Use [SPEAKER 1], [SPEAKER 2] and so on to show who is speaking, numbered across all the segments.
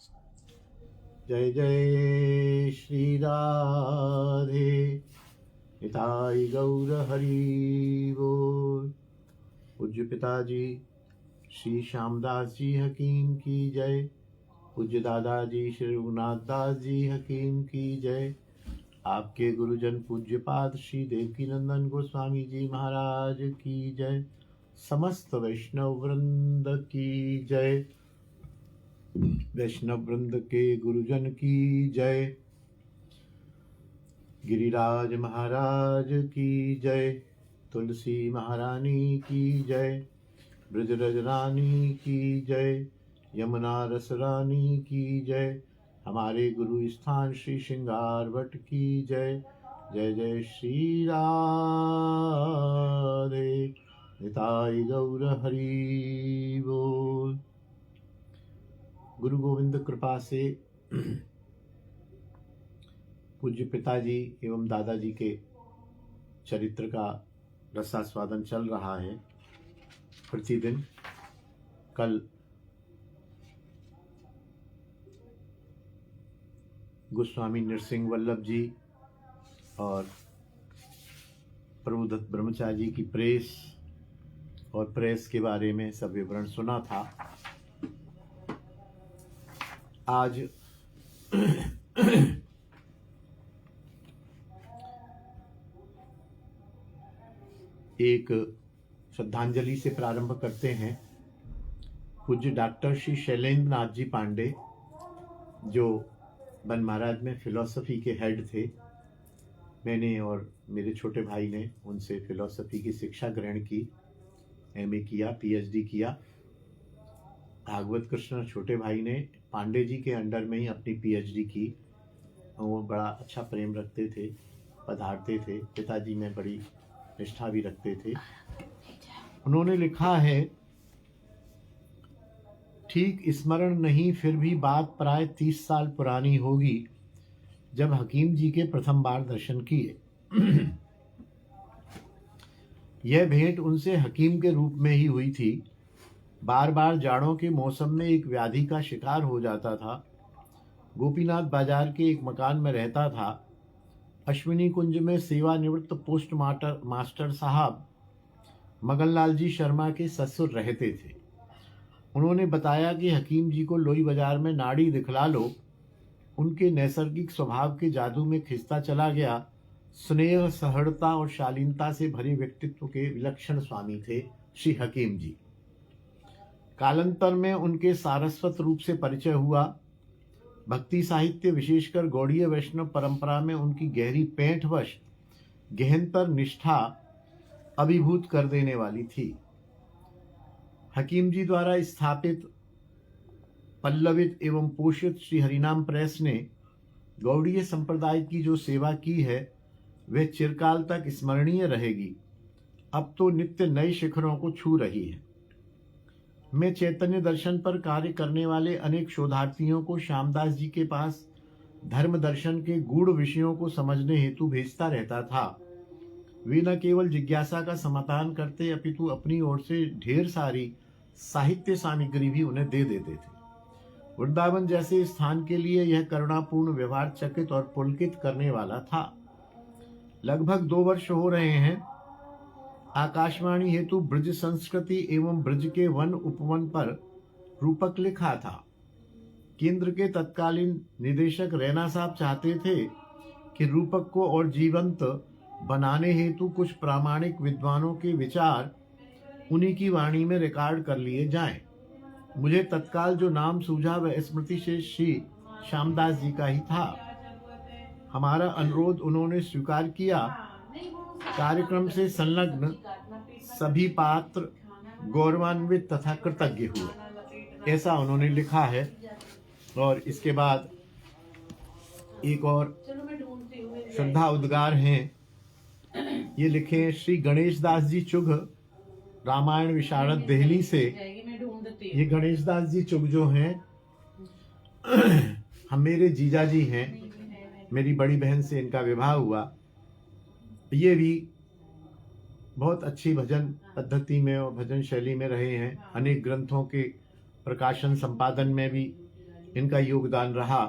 [SPEAKER 1] जय जय श्री राधे निताई गौर हरि बोल। पूज्य पिताजी श्री श्यामदास जी हकीम की जय। पूज्य दादाजी श्री रघुनाथ दास जी हकीम की जय। आपके गुरुजन पूज्यपाद श्री देवकीनंदन गोस्वामी जी महाराज की जय। समस्त वैष्णव वृंद की जय। वैष्णव वृंद के गुरुजन की जय। गिरिराज महाराज की जय। तुलसी महारानी की जय। ब्रजरज रानी की जय। यमुना रस रानी की जय। हमारे गुरु स्थान श्री श्रृंगार भट्ट की जय। जय जय श्री राधे निताई गौर हरि बोल। गुरु गोविंद कृपा से पूज्य पिताजी एवं दादाजी के चरित्र का रसास्वादन चल रहा है प्रतिदिन। कल गोस्वामी नृसिंह वल्लभ जी और प्रभुदत्त ब्रह्मचारी की प्रेस और प्रेस के बारे में सब विवरण सुना था। आज एक श्रद्धांजलि से प्रारंभ करते हैं। पूज्य डॉक्टर श्री शैलेंद्र नाथ जी पांडे, जो बन महाराज में फिलॉसफी के हेड थे। मैंने और मेरे छोटे भाई ने उनसे फिलॉसफी की शिक्षा ग्रहण की, एमए किया, पीएचडी किया। भागवत कृष्ण छोटे भाई ने पांडे जी के अंडर में ही अपनी पीएचडी की। वो बड़ा अच्छा प्रेम रखते थे, पधारते थे, पिताजी में बड़ी निष्ठा भी रखते थे। उन्होंने लिखा है, ठीक स्मरण नहीं फिर भी बात प्राय 30 साल पुरानी होगी, जब हकीम जी के प्रथम बार दर्शन किए। यह भेंट उनसे हकीम के रूप में ही हुई थी। बार बार जाड़ों के मौसम में एक व्याधि का शिकार हो जाता था। गोपीनाथ बाजार के एक मकान में रहता था। अश्विनी कुंज में सेवानिवृत्त पोस्ट मास्टर साहब मगनलाल जी शर्मा के ससुर रहते थे। उन्होंने बताया कि हकीम जी को लोई बाजार में नाड़ी दिखला लो। उनके नैसर्गिक स्वभाव के जादू में खिंचता चला गया। स्नेह, सहृदता और शालीनता से भरे व्यक्तित्व के विलक्षण स्वामी थे श्री हकीम जी। कालांतर में उनके सारस्वत रूप से परिचय हुआ। भक्ति साहित्य, विशेषकर गौड़ीय वैष्णव परंपरा में उनकी गहरी पैंठवश गहनतर निष्ठा अभिभूत कर देने वाली थी। हकीम जी द्वारा स्थापित, पल्लवित एवं पोषित श्री हरिनाम प्रेस ने गौड़ीय संप्रदाय की जो सेवा की है, वह चिरकाल तक स्मरणीय रहेगी। अब तो नित्य नए शिखरों को छू रही है। मैं चैतन्य दर्शन पर कार्य करने वाले अनेक शोधार्थियों को श्यामदास जी के पास धर्म दर्शन के गूढ़ विषयों को समझने हेतु भेजता रहता था। वे न केवल जिज्ञासा का समाधान करते, अपितु अपनी ओर से ढेर सारी साहित्य सामग्री भी उन्हें दे देते थे। वृंदावन जैसे स्थान के लिए यह करुणापूर्ण व्यवहार चकित और पुलकित करने वाला था। लगभग 2 वर्ष हो रहे हैं। आकाशवाणी हेतु ब्रज संस्कृति एवं ब्रज के वन उपवन पर रूपक लिखा था। केंद्र के तत्कालीन निदेशक रैना साहब चाहते थे कि रूपक को और जीवंत बनाने हेतु कुछ प्रामाणिक विद्वानों के विचार उन्हीं की वाणी में रिकॉर्ड कर लिए जाएं। मुझे तत्काल जो नाम सूझा वह स्मृति से श्री श्यामदास जी का ही था। हमारा अनुरोध उन्होंने स्वीकार किया। कार्यक्रम से संलग्न सभी पात्र गौरवान्वित तथा कृतज्ञ हुए, ऐसा उन्होंने लिखा है। और इसके बाद एक और श्रद्धा उद्गार हैं, ये लिखे श्री गणेश दास जी चुग, रामायण विशारद, दिल्ली से। ये गणेश दास जी चुग जो हैं, हम मेरे जीजा जी हैं। मेरी बड़ी बहन से इनका विवाह हुआ। ये भी बहुत अच्छी भजन पद्धति में और भजन शैली में रहे हैं। अनेक ग्रंथों के प्रकाशन संपादन में भी इनका योगदान रहा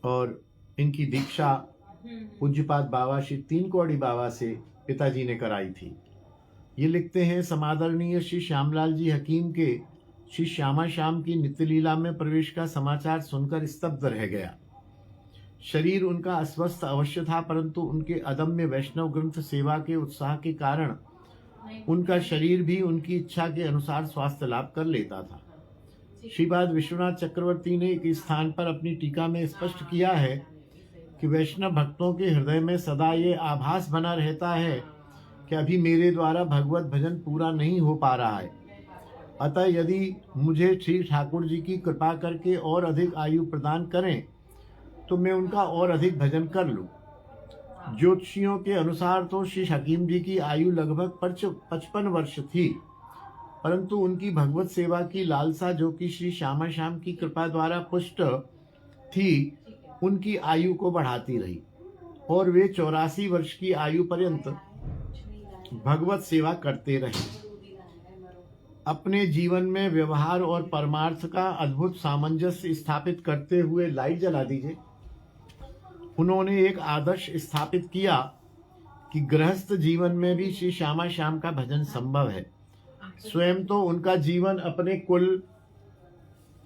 [SPEAKER 1] और इनकी दीक्षा पूज्यपाद बाबा श्री तीन कोड़ी बाबा से पिताजी ने कराई थी। ये लिखते हैं, समादरणीय श्री श्यामलाल जी हकीम के श्री श्यामा श्याम की नित्य लीला में प्रवेश का समाचार सुनकर स्तब्ध रह गया। शरीर उनका अस्वस्थ अवश्य था, परंतु उनके अदम्य वैष्णव ग्रंथ सेवा के उत्साह के कारण उनका शरीर भी उनकी इच्छा के अनुसार स्वास्थ्य लाभ कर लेता था। श्रीपाद विश्वनाथ चक्रवर्ती ने एक स्थान पर अपनी टीका में स्पष्ट किया है कि वैष्णव भक्तों के हृदय में सदा ये आभास बना रहता है कि अभी मेरे द्वारा भगवत भजन पूरा नहीं हो पा रहा है। अतः यदि मुझे श्री ठाकुर जी की कृपा करके और अधिक आयु प्रदान करें तो मैं उनका और अधिक भजन कर लूं। ज्योतिषियों के अनुसार तो श्री हकीम जी की आयु लगभग 55 वर्ष थी, परंतु उनकी भगवत सेवा की लालसा, जो कि श्री श्यामा श्याम की कृपा द्वारा पुष्ट थी, उनकी आयु को बढ़ाती रही और वे 84 वर्ष की आयु पर्यंत भगवत सेवा करते रहे। अपने जीवन में व्यवहार और परमार्थ का अद्भुत सामंजस्य स्थापित करते हुए, लाइट जला दीजिए, उन्होंने एक आदर्श स्थापित किया कि गृहस्थ जीवन में भी श्री श्यामा श्याम का भजन संभव है। स्वयं तो उनका जीवन अपने कुल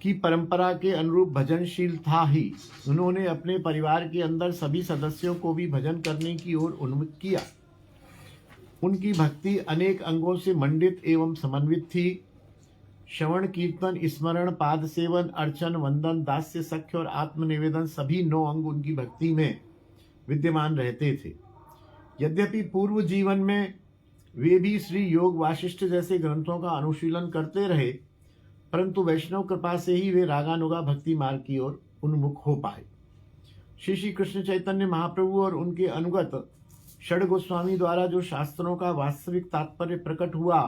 [SPEAKER 1] की परंपरा के अनुरूप भजनशील था ही, उन्होंने अपने परिवार के अंदर सभी सदस्यों को भी भजन करने की ओर उन्मुख किया। उनकी भक्ति अनेक अंगों से मंडित एवं समन्वित थी। श्रवण, कीर्तन, स्मरण, पाद सेवन, अर्चन, वंदन, दास्य, सख्य और आत्मनिवेदन, सभी 9 अंग उनकी भक्ति में विद्यमान रहते थे। यद्यपि पूर्व जीवन में वे भी श्री योग वाशिष्ठ जैसे ग्रंथों का अनुशीलन करते रहे, परंतु वैष्णव कृपा से ही वे रागानुगा भक्ति मार्ग की ओर उन्मुख हो पाए। श्री कृष्ण चैतन्य महाप्रभु और उनके अनुगत षड गोस्वामी द्वारा जो शास्त्रों का वास्तविक तात्पर्य प्रकट हुआ,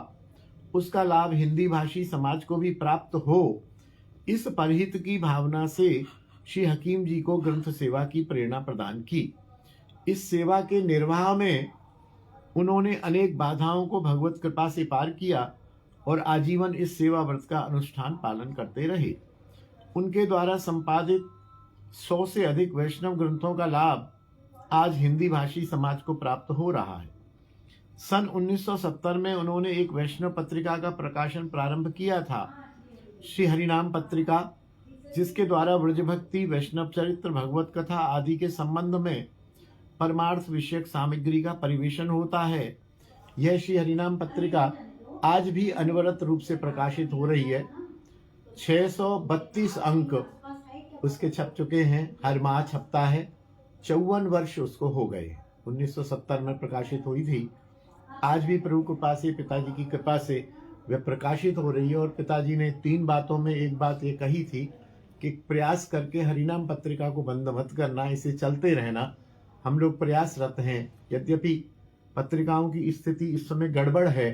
[SPEAKER 1] उसका लाभ हिंदी भाषी समाज को भी प्राप्त हो, इस परहित की भावना से श्री हकीम जी को ग्रंथ सेवा की प्रेरणा प्रदान की। इस सेवा के निर्वाह में उन्होंने अनेक बाधाओं को भगवत कृपा से पार किया और आजीवन इस सेवा व्रत का अनुष्ठान पालन करते रहे। उनके द्वारा संपादित 100 से अधिक वैष्णव ग्रंथों का लाभ आज हिंदी भाषी समाज को प्राप्त हो रहा है। सन 1970 में उन्होंने एक वैष्णव पत्रिका का प्रकाशन प्रारंभ किया था, श्री हरिनाम पत्रिका, जिसके द्वारा ब्रजभक्ति, वैष्णव चरित्र, भगवत कथा आदि के संबंध में परमार्थ विषयक सामग्री का परिवेशन होता है। यह श्री हरिनाम पत्रिका आज भी अनवरत रूप से प्रकाशित हो रही है। 632 अंक उसके छप चुके हैं, हर माह छपता है। 54 वर्ष उसको हो गए। 1970 में प्रकाशित हुई थी। आज भी प्रभु कृपा से, पिताजी की कृपा से वह प्रकाशित हो रही है। और पिताजी ने 3 बातों में एक बात ये कही थी कि प्रयास करके हरिनाम पत्रिका को बंद मत करना, इसे चलते रहना। हम लोग प्रयासरत हैं। यद्यपि पत्रिकाओं की स्थिति इस समय गड़बड़ है,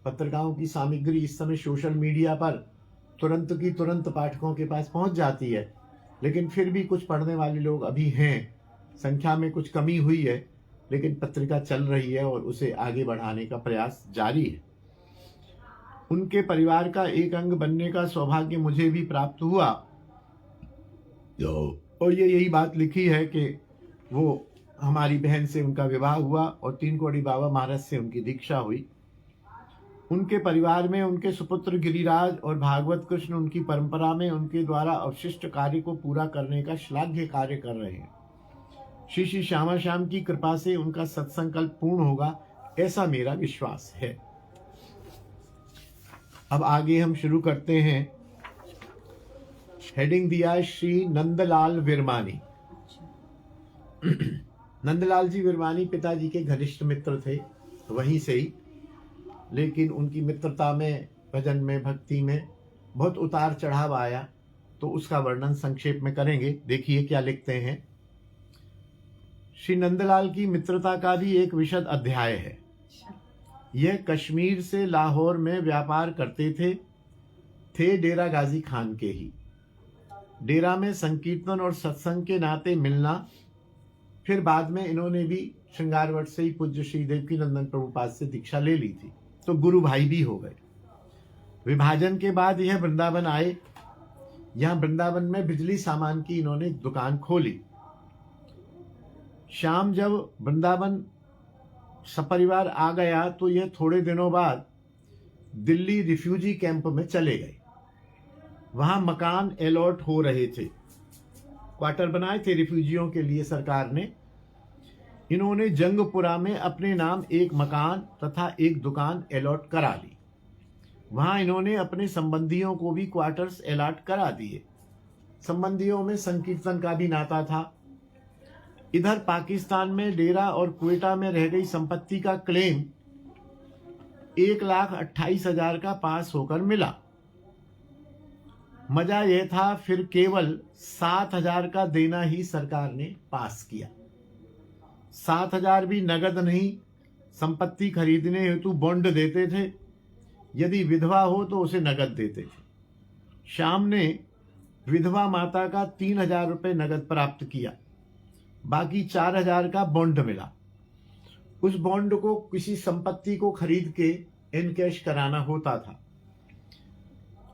[SPEAKER 1] पत्रिकाओं की सामग्री इस समय सोशल मीडिया पर तुरंत की तुरंत पाठकों के पास पहुंच जाती है, लेकिन फिर भी कुछ पढ़ने वाले लोग अभी हैं। संख्या में कुछ कमी हुई है, लेकिन पत्रिका चल रही है और उसे आगे बढ़ाने का प्रयास जारी है। उनके परिवार का एक अंग बनने का सौभाग्य मुझे भी प्राप्त हुआ। और ये यही बात लिखी है कि वो हमारी बहन से उनका विवाह हुआ और 3 कोड़ी बाबा महाराज से उनकी दीक्षा हुई। उनके परिवार में उनके सुपुत्र गिरिराज और भागवत कृष्ण उनकी परंपरा में उनके द्वारा अवशिष्ट कार्य को पूरा करने का श्लाघ्य कार्य कर रहे हैं। श्री श्यामा श्याम की कृपा से उनका सत्संकल्प पूर्ण होगा, ऐसा मेरा विश्वास है। अब आगे हम शुरू करते हैं। हेडिंग दिया श्री नंदलाल विरमानी। नंदलाल जी विरमानी पिताजी के घनिष्ठ मित्र थे, वहीं से ही, लेकिन उनकी मित्रता में, भजन में, भक्ति में बहुत उतार चढ़ाव आया, तो उसका वर्णन संक्षेप में करेंगे। देखिए क्या लिखते हैं। श्री नंदलाल की मित्रता का भी एक विशद अध्याय है। यह कश्मीर से लाहौर में व्यापार करते थे डेरा गाजी खान के ही। डेरा में संकीर्तन और सत्संग के नाते मिलना, फिर बाद में इन्होंने भी श्रृंगारवट से ही पूज्य श्री देवकीनंदन प्रभुपाद से दीक्षा ले ली थी, तो गुरु भाई भी हो गए। विभाजन के बाद यह वृंदावन आए। यहाँ वृंदावन में बिजली सामान की इन्होंने दुकान खोली। श्याम जब वृंदावन सपरिवार आ गया तो यह थोड़े दिनों बाद दिल्ली रिफ्यूजी कैंप में चले गए। वहां मकान अलॉट हो रहे थे, क्वार्टर बनाए थे रिफ्यूजियों के लिए सरकार ने। इन्होंने जंगपुरा में अपने नाम एक मकान तथा एक दुकान अलॉट करा ली। वहां इन्होंने अपने संबंधियों को भी क्वार्टर्स अलॉट करा दिए। संबंधियों में संकीर्तन का भी नाता था। इधर पाकिस्तान में डेरा और क्वेटा में रह गई संपत्ति का क्लेम 1,28,000 का पास होकर मिला। मजा यह था, फिर केवल 7,000 का देना ही सरकार ने पास किया। 7,000 भी नगद नहीं, संपत्ति खरीदने हेतु बॉन्ड देते थे। यदि विधवा हो तो उसे नगद देते थे। श्याम ने विधवा माता का 3,000 रुपये नगद प्राप्त किया, बाकी 4,000 का बॉन्ड मिला। उस बॉन्ड को किसी संपत्ति को खरीद के इनकैश कराना होता था।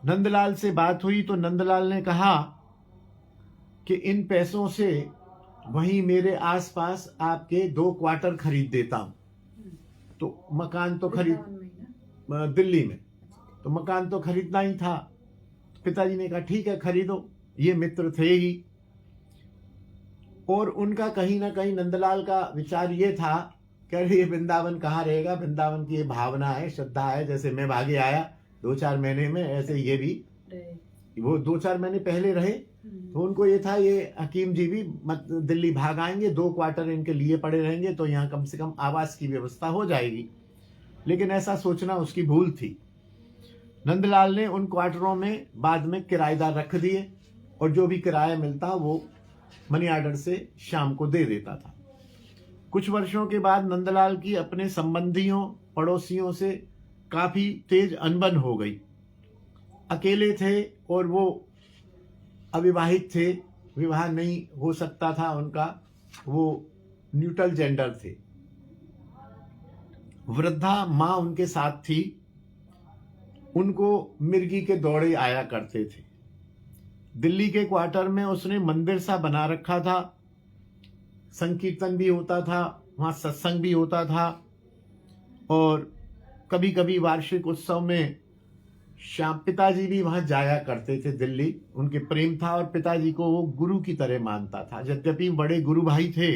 [SPEAKER 1] नंदलाल से बात हुई तो नंदलाल ने कहा कि इन पैसों से वहीं मेरे आसपास आपके 2 क्वार्टर खरीद देता हूं। तो मकान तो खरीद दिल्ली में, तो मकान तो खरीदना ही था। पिताजी ने कहा ठीक है खरीदो, ये मित्र थे ही। और उनका कहीं ना कहीं नंदलाल का विचार ये था कि ये वृंदावन कहाँ रहेगा, वृंदावन की ये भावना है, श्रद्धा है। जैसे मैं भागे आया 2-4 महीने में, ऐसे ये भी वो 2-4 महीने पहले रहे। तो उनको ये था ये हकीम जी भी दिल्ली भाग आएंगे, 2 क्वार्टर इनके लिए पड़े रहेंगे तो यहाँ कम से कम आवास की व्यवस्था हो जाएगी। लेकिन ऐसा सोचना उसकी भूल थी। नंदलाल ने उन क्वार्टरों में बाद में किराएदार रख दिए और जो भी किराया मिलता वो मनी ऑर्डर से श्याम को दे देता था। कुछ वर्षों के बाद नंदलाल की अपने संबंधियों पड़ोसियों से काफी तेज अनबन हो गई। अकेले थे और वो अविवाहित थे, विवाह नहीं हो सकता था उनका, वो न्यूट्रल जेंडर थे। वृद्धा माँ उनके साथ थी। उनको मिर्गी के दौड़े आया करते थे। दिल्ली के क्वार्टर में उसने मंदिर सा बना रखा था। संकीर्तन भी होता था, वहाँ सत्संग भी होता था और कभी कभी वार्षिक उत्सव में श्याम पिताजी भी वहाँ जाया करते थे। दिल्ली उनके प्रेम था और पिताजी को वो गुरु की तरह मानता था, यद्यपि बड़े गुरु भाई थे।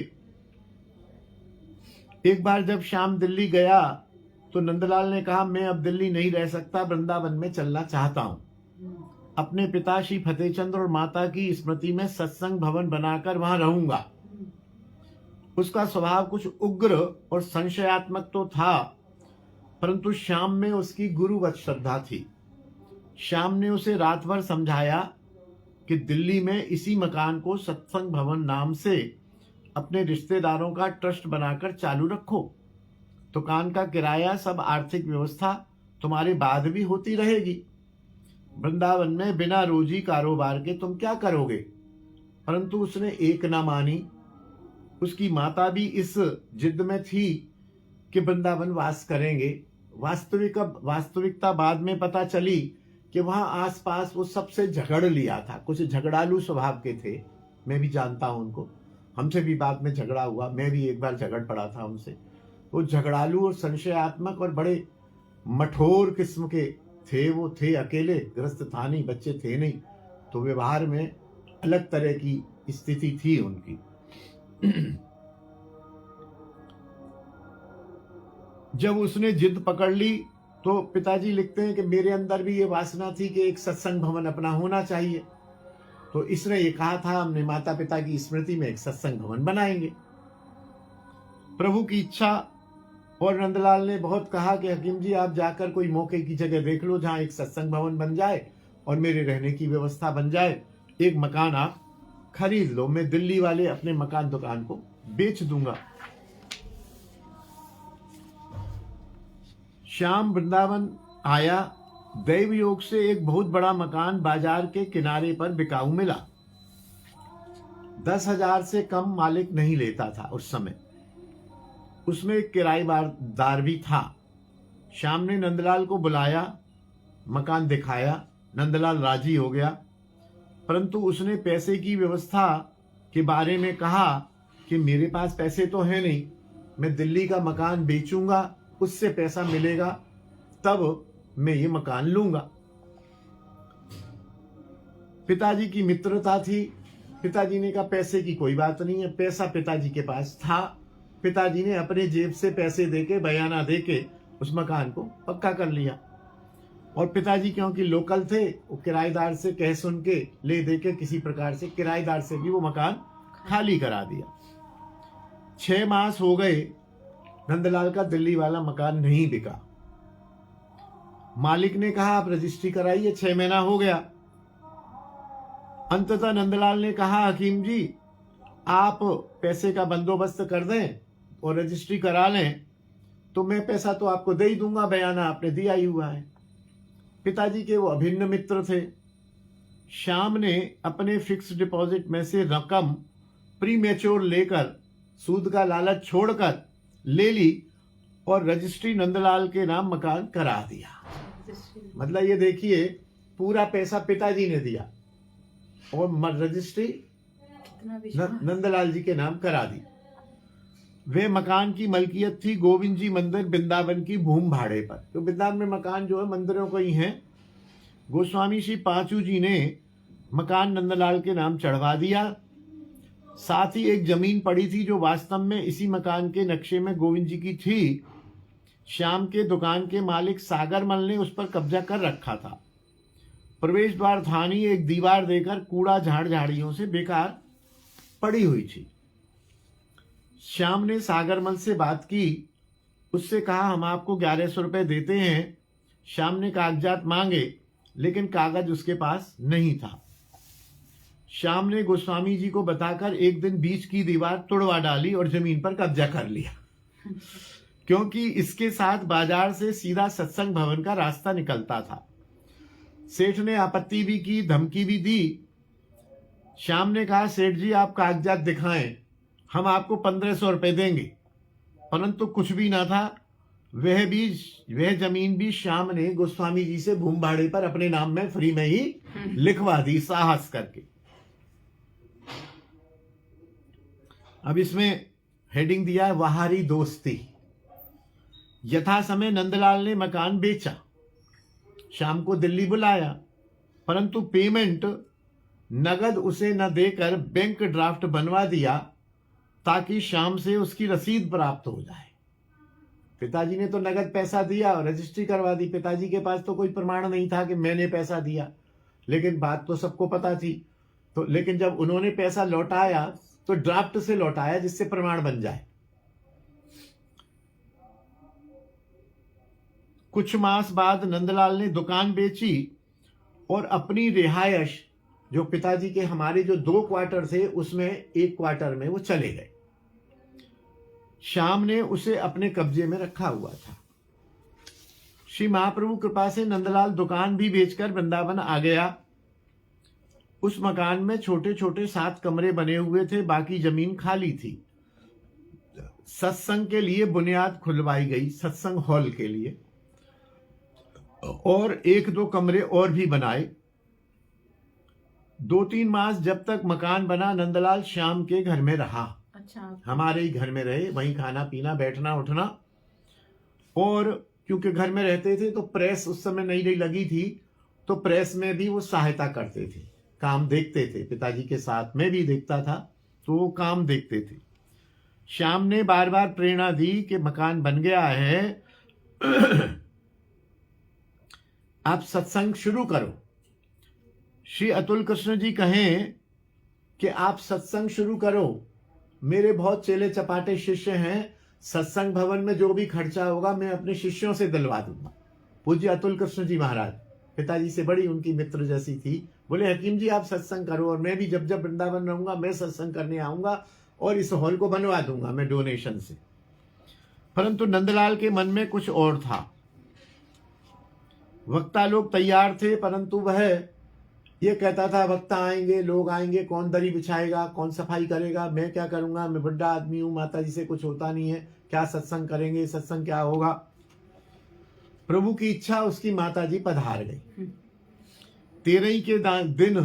[SPEAKER 1] एक बार जब श्याम दिल्ली गया तो नंदलाल ने कहा मैं अब दिल्ली नहीं रह सकता, वृंदावन में चलना चाहता हूं। अपने पिता श्री फतेहचंद और माता की स्मृति में सत्संग भवन बनाकर वहां रहूंगा। उसका स्वभाव कुछ उग्र और संशयात्मक तो था, परंतु श्याम में उसकी गुरुवत श्रद्धा थी। श्याम ने उसे रात भर समझाया कि दिल्ली में इसी मकान को सत्संग भवन नाम से अपने रिश्तेदारों का ट्रस्ट बनाकर चालू रखो। दुकान का किराया, सब आर्थिक व्यवस्था तुम्हारे बाद भी होती रहेगी। वृंदावन में बिना रोजी कारोबार के तुम क्या करोगे? परंतु उसने एक न मानी। उसकी माता भी इस जिद में थी कि वृंदावन वास करेंगे। वास्तविकता बाद में पता चली कि वहां आसपास वो सबसे झगड़ लिया था। कुछ झगड़ालू स्वभाव के थे, मैं भी जानता हूं उनको, हमसे भी बाद में झगड़ा हुआ, मैं भी एक बार झगड़ पड़ा था उनसे। वो झगड़ालू और संशयात्मक और बड़े मठोर किस्म के थे। वो थे अकेले, गृहस्थ था नहीं, बच्चे थे नहीं, तो व्यवहार में अलग तरह की स्थिति थी उनकी। जब उसने जिद पकड़ ली तो पिताजी लिखते हैं कि मेरे अंदर भी ये वासना थी कि एक सत्संग भवन अपना होना चाहिए। तो इसने ये कहा था हमने माता पिता की स्मृति में एक सत्संग भवन बनाएंगे। प्रभु की इच्छा। और नंदलाल ने बहुत कहा कि हकीम जी आप जाकर कोई मौके की जगह देख लो जहां एक सत्संग भवन बन जाए और मेरे रहने की व्यवस्था बन जाए। एक मकान आप खरीद लो, मैं दिल्ली वाले अपने मकान दुकान को बेच दूंगा। श्याम वृंदावन आया। दैव योग से एक बहुत बड़ा मकान बाजार के किनारे पर बिकाऊ मिला। 10,000 से कम मालिक नहीं लेता था उस समय। उसमें एक किराएदार भी था। श्याम ने नंदलाल को बुलाया, मकान दिखाया। नंदलाल राजी हो गया। परंतु उसने पैसे की व्यवस्था के बारे में कहा कि मेरे पास पैसे तो है नहीं, मैं दिल्ली का मकान बेचूंगा, उससे पैसा मिलेगा, तब मैं ये मकान लूंगा। पिताजी की मित्रता थी। पिताजी ने कहा पैसे की कोई बात नहीं है। पैसा पिताजी के पास था। पिताजी ने अपने जेब से पैसे देके, बयाना देके उस मकान को पक्का कर लिया। और पिताजी क्योंकि लोकल थे, वो किराएदार से कह सुन के ले दे के किसी प्रकार से किराएदार से भी वो मकान खाली करा दिया। 6 मास हो गए, नंदलाल का दिल्ली वाला मकान नहीं बिका। मालिक ने कहा आप रजिस्ट्री कराइए। 6 महीना हो गया। अंततः नंदलाल ने कहा हकीम जी आप पैसे का बंदोबस्त कर दें और रजिस्ट्री करा लें, तो मैं पैसा तो आपको दे ही दूंगा, बयाना आपने दिया ही हुआ है। पिताजी के वो अभिन्न मित्र थे। श्याम ने अपने फिक्स डिपॉजिट में से रकम प्रीमेच्योर लेकर, सूद का लालच छोड़कर ले ली और रजिस्ट्री नंदलाल के नाम मकान करा दिया। मतलब ये देखिए, पूरा पैसा पिताजी ने दिया और रजिस्ट्री नंदलाल जी के नाम करा दी। वे मकान की मलकियत थी गोविंद जी मंदिर वृंदावन की भूमि भाड़े पर। तो वृंदावन में मकान जो है मंदिरों को ही है। गोस्वामी श्री पांचू जी ने मकान नंदलाल के नाम चढ़वा दिया। साथ ही एक जमीन पड़ी थी जो वास्तव में इसी मकान के नक्शे में गोविंद जी की थी। श्याम के दुकान के मालिक सागरमल ने उस पर कब्जा कर रखा था। प्रवेश द्वार थानी एक दीवार देकर कूड़ा झाड़ झाड़ियों से बेकार पड़ी हुई थी। श्याम ने सागरमल से बात की। उससे कहा हम आपको 1100 रुपए देते हैं। श्याम ने कागजात मांगे, लेकिन कागज उसके पास नहीं था। श्याम ने गोस्वामी जी को बताकर एक दिन बीच की दीवार तोड़वा डाली और जमीन पर कब्जा कर लिया, क्योंकि इसके साथ बाजार से सीधा सत्संग भवन का रास्ता निकलता था। सेठ ने आपत्ति भी की, धमकी भी दी। श्याम ने कहा सेठ जी आप कागजात दिखाएं, हम आपको 1500 रुपए देंगे। परंतु कुछ भी ना था। वह जमीन भी श्याम ने गोस्वामी जी से भूमि भाड़े पर अपने नाम में फ्री में ही लिखवा दी, साहस करके। अब इसमें हेडिंग दिया है वहारी दोस्ती। यथा समय नंदलाल ने मकान बेचा, श्याम को दिल्ली बुलाया, परंतु पेमेंट नगद उसे न देकर बैंक ड्राफ्ट बनवा दिया ताकि श्याम से उसकी रसीद प्राप्त हो जाए। पिताजी ने तो नगद पैसा दिया और रजिस्ट्री करवा दी। पिताजी के पास तो कोई प्रमाण नहीं था कि मैंने पैसा दिया, लेकिन बात तो सबको पता थी। तो लेकिन जब उन्होंने पैसा लौटाया तो ड्राफ्ट से लौटाया, जिससे प्रमाण बन जाए। कुछ मास बाद नंदलाल ने दुकान बेची और अपनी रिहायश, जो पिताजी के हमारे जो 2 क्वार्टर थे उसमें एक क्वार्टर में वो चले गए। श्याम ने उसे अपने कब्जे में रखा हुआ था। श्री महाप्रभु कृपा से नंदलाल दुकान भी बेचकर वृंदावन आ गया। उस मकान में छोटे छोटे 7 कमरे बने हुए थे, बाकी जमीन खाली थी। सत्संग के लिए बुनियाद खुलवाई गई, सत्संग हॉल के लिए, और 1-2 कमरे और भी बनाए। 2-3 मास जब तक मकान बना, नंदलाल श्याम के घर में रहा। अच्छा, हमारे ही घर में रहे, वहीं खाना पीना बैठना उठना। और क्योंकि घर में रहते थे तो प्रेस उस समय नई नई लगी थी, तो प्रेस में भी वो सहायता करते थे, काम देखते थे। पिताजी के साथ में भी देखता था, तो वो काम देखते थे। श्याम ने बार बार प्रेरणा दी कि मकान बन गया है, आप सत्संग शुरू करो। श्री अतुल कृष्ण जी कहें कि आप सत्संग शुरू करो, मेरे बहुत चेले चपाटे शिष्य हैं, सत्संग भवन में जो भी खर्चा होगा मैं अपने शिष्यों से दिलवा दूंगा। पूज्य अतुल कृष्ण जी महाराज पिताजी से बड़ी उनकी मित्र जैसी थी। बोले हकीम जी आप सत्संग करो, और मैं भी जब जब वृंदावन रहूंगा मैं सत्संग करने आऊंगा और इस हॉल को बनवा दूंगा मैं डोनेशन से। परंतु नंदलाल के मन में कुछ और था। वक्ता लोग तैयार थे, परंतु वह ये कहता था वक्ता आएंगे, लोग आएंगे, कौन दरी बिछाएगा, कौन सफाई करेगा, मैं क्या करूंगा, मैं बुढ़ा आदमी हूं, माता जी से कुछ होता नहीं है, क्या सत्संग करेंगे, सत्संग क्या होगा। प्रभु की इच्छा, उसकी माता जी पधार गई। 13 के दिन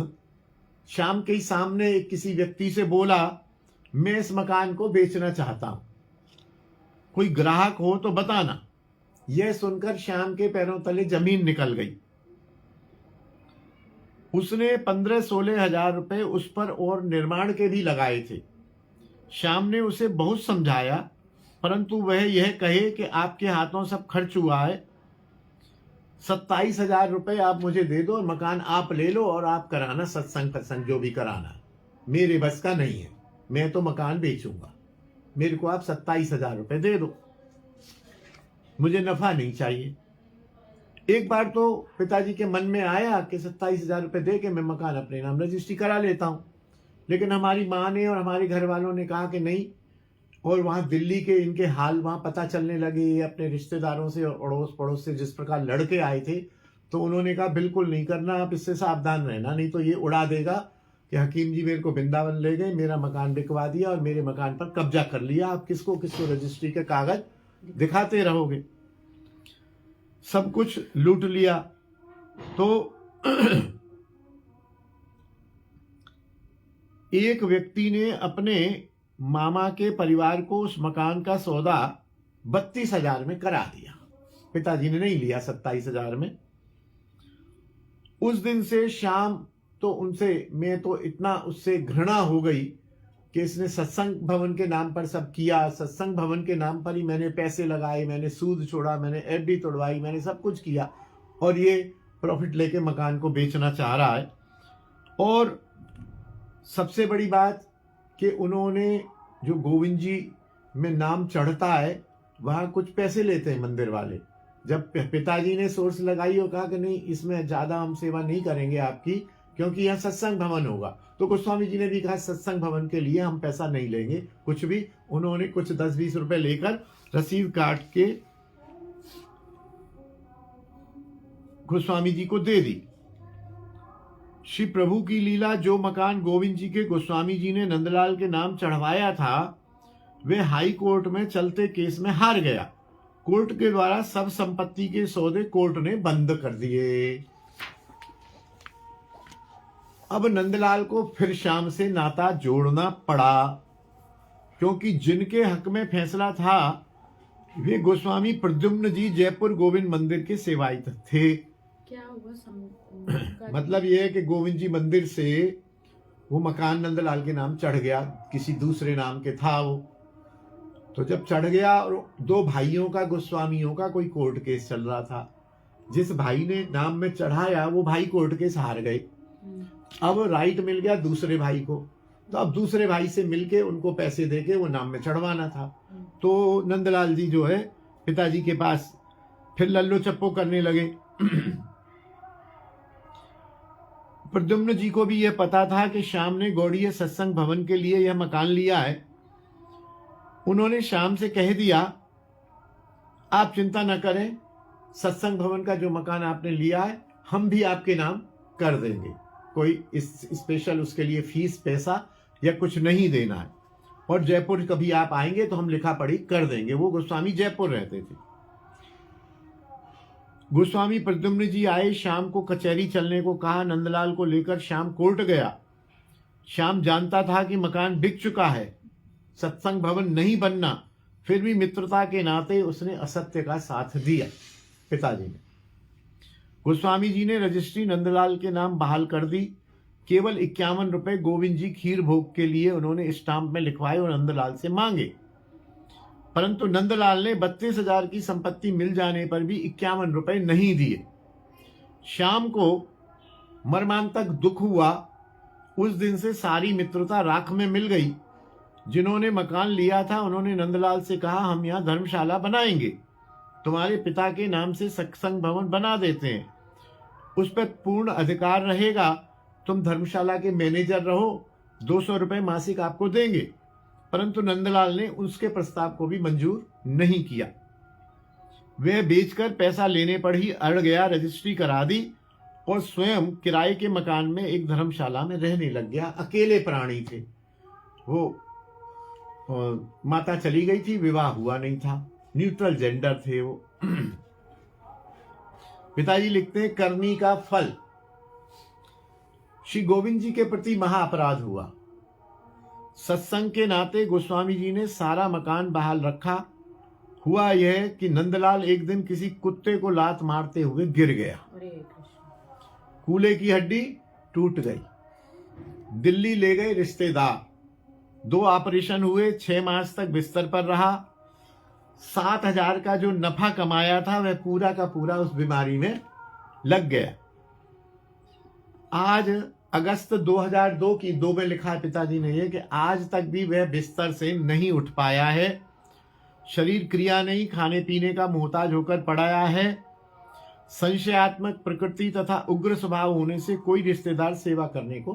[SPEAKER 1] श्याम के ही सामने एक किसी व्यक्ति से बोला, मैं इस मकान को बेचना चाहता हूं, कोई ग्राहक हो तो बताना। यह सुनकर श्याम के पैरों तले जमीन निकल गई। उसने 15-16 हजार रुपए उस पर और निर्माण के भी लगाए थे। श्याम ने उसे बहुत समझाया, परंतु वह यह कहे कि आपके हाथों सब खर्च हुआ है, 27 हजार रुपये आप मुझे दे दो और मकान आप ले लो और आप कराना सत्संग प्रसंग जो भी कराना, मेरे बस का नहीं है, मैं तो मकान बेचूंगा, मेरे को आप 27 हजार रुपये दे दो, मुझे नफा नहीं चाहिए। एक बार तो पिताजी के मन में आया कि 27 हजार रुपये दे के मैं मकान अपने नाम रजिस्ट्री करा लेता हूं, लेकिन हमारी माँ ने और हमारे घर वालों ने कहा कि नहीं। और वहां दिल्ली के इनके हाल वहां पता चलने लगे अपने रिश्तेदारों से और अड़ोस पड़ोस से, जिस प्रकार लड़के आए थे, तो उन्होंने कहा बिल्कुल नहीं करना, आप इससे सावधान रहना, नहीं तो ये उड़ा देगा कि हकीम जी मेरे को वृंदावन ले गए, मेरा मकान बिकवा दिया और मेरे मकान पर कब्जा कर लिया, आप किसको किसको रजिस्ट्री के कागज दिखाते रहोगे, सब कुछ लूट लिया। तो एक व्यक्ति ने अपने मामा के परिवार को उस मकान का सौदा 32 हजार में करा दिया। पिताजी ने नहीं लिया 27 हजार में। उस दिन से श्याम तो उनसे, मैं तो इतना उससे घृणा हो गई कि इसने सत्संग भवन के नाम पर सब किया, सत्संग भवन के नाम पर ही मैंने पैसे लगाए, मैंने सूद छोड़ा, मैंने एफडी तोड़वाई, मैंने सब कुछ किया, और ये प्रॉफिट लेके मकान को बेचना चाह रहा है। और सबसे बड़ी बात कि उन्होंने जो गोविंद जी में नाम चढ़ता है वहाँ कुछ पैसे लेते हैं मंदिर वाले। जब पिताजी ने सोर्स लगाई और कहा कि नहीं इसमें ज़्यादा हम सेवा नहीं करेंगे आपकी, क्योंकि यहाँ सत्संग भवन होगा, तो गोस्वामी जी ने भी कहा सत्संग भवन के लिए हम पैसा नहीं लेंगे कुछ भी। उन्होंने कुछ 10-20 रुपए लेकर रसीद काट के गोस्वामी जी को दे दी। श्री प्रभु की लीला, जो मकान गोविंद जी के गोस्वामी जी ने नंदलाल के नाम चढ़वाया था, वे हाई कोर्ट में चलते केस में हार गया। कोर्ट के द्वारा सब संपत्ति के सौदे कोर्ट ने बंद कर दिए। अब नंदलाल को फिर श्याम से नाता जोड़ना पड़ा, क्योंकि जिनके हक में फैसला था वे गोस्वामी प्रद्युम्न जी जयपुर गोविंद मंदिर के सेवायत थे।
[SPEAKER 2] क्या हुआ
[SPEAKER 1] मतलब यह है कि गोविंद जी मंदिर से वो मकान नंदलाल के नाम चढ़ गया, किसी दूसरे नाम के था वो। तो जब चढ़ गया, और 2 भाइयों का, गोस्वामियों का कोई कोर्ट केस चल रहा था, जिस भाई ने नाम में चढ़ाया वो भाई कोर्ट केस हार गए। अब राइट मिल गया दूसरे भाई को, तो अब दूसरे भाई से मिलके उनको पैसे देके वो नाम में चढ़वाना था। तो नंदलाल जी जो है पिताजी के पास फिर लल्लो चप्पो करने लगे। प्रद्युम्न जी को भी यह पता था कि श्याम ने गौड़ीय सत्संग भवन के लिए यह मकान लिया है। उन्होंने श्याम से कह दिया, आप चिंता न करें, सत्संग भवन का जो मकान आपने लिया है हम भी आपके नाम कर देंगे, कोई इस स्पेशल उसके लिए फीस पैसा या कुछ नहीं देना है, और जयपुर कभी आप आएंगे तो हम लिखा पढ़ी कर देंगे। वो गोस्वामी जयपुर रहते थे। गोस्वामी प्रद्युम्न जी आए, श्याम को कचहरी चलने को कहा, नंदलाल को लेकर श्याम कोर्ट गया। श्याम जानता था कि मकान बिक चुका है, सत्संग भवन नहीं बनना, फिर भी मित्रता के नाते उसने असत्य का साथ दिया पिताजी ने। गोस्वामी जी ने रजिस्ट्री नंदलाल के नाम बहाल कर दी। केवल 51 रुपए गोविंद जी खीर भोग के लिए उन्होंने स्टाम्प में लिखवाए और नंदलाल से मांगे, परंतु नंदलाल ने 32 हजार की संपत्ति मिल जाने पर भी 51 रुपए नहीं दिए। श्याम को मर्मांतक दुख हुआ। उस दिन से सारी मित्रता राख में मिल गई। जिन्होंने मकान लिया था उन्होंने नंदलाल से कहा, हम यहाँ धर्मशाला बनाएंगे, तुम्हारे पिता के नाम से सत्संग भवन बना देते हैं, उस पर पूर्ण अधिकार रहेगा, तुम धर्मशाला के मैनेजर रहो, 200 रुपए मासिक आपको देंगे। परंतु नंदलाल ने उसके प्रस्ताव को भी मंजूर नहीं किया। वह बेचकर पैसा लेने पर ही अड़ गया, रजिस्ट्री करा दी और स्वयं किराए के मकान में एक धर्मशाला में रहने लग गया। अकेले प्राणी थे वो। माता चली गई थी, विवाह हुआ नहीं था, न्यूट्रल जेंडर थे वो। पिताजी लिखते हैं, करनी का फल। श्री गोविंद जी के प्रति महा अपराध हुआ। सत्संग के नाते गोस्वामी जी ने सारा मकान बहाल रखा। हुआ यह कि नंदलाल एक दिन किसी कुत्ते को लात मारते हुए गिर गया। कूल्हे की हड्डी टूट गई। दिल्ली ले गए रिश्तेदार। 2 ऑपरेशन हुए। 6 मास तक बिस्तर पर रहा। 7,000 का जो नफा कमाया था वह पूरा का पूरा उस बीमारी में लग गया। आज अगस्त 2002 की 2 में लिखा है पिताजी ने ये कि आज तक भी वह बिस्तर से नहीं उठ पाया है। शरीर क्रिया नहीं, खाने पीने का मोहताज होकर पड़ा है। संशयात्मक प्रकृति तथा उग्र स्वभाव होने से कोई रिश्तेदार सेवा करने को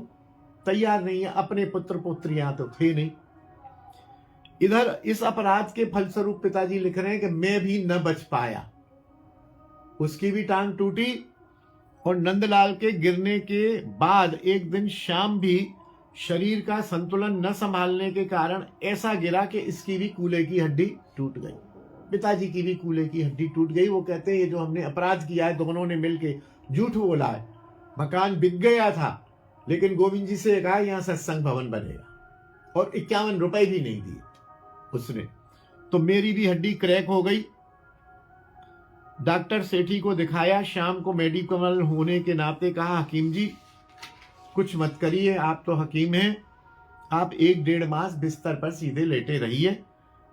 [SPEAKER 1] तैयार नहीं है। अपने पुत्र पुत्रियां तो थे नहीं। इधर इस अपराध के फलस्वरूप पिताजी लिख रहे हैं कि मैं भी न बच पाया। उसकी भी टांग टूटी और नंदलाल के गिरने के बाद एक दिन शाम भी शरीर का संतुलन न संभालने के कारण ऐसा गिरा कि इसकी भी कूल्हे की हड्डी टूट गई। पिताजी की भी कूल्हे की हड्डी टूट गई। वो कहते हैं ये जो हमने अपराध किया है, दोनों ने मिलके झूठ बोला है। मकान बिक गया था, लेकिन गोविंद जी से कहा यहां सत्संग भवन बनेगा और 51 रुपए भी नहीं दिए उसने। तो मेरी भी हड्डी क्रैक हो गई। डॉक्टर सेठी को दिखाया। शाम को मेडिकल होने के नाते कहा हकीम जी कुछ मत करिए, आप तो हकीम हैं, आप 1-1.5 मास बिस्तर पर सीधे लेटे रहिए।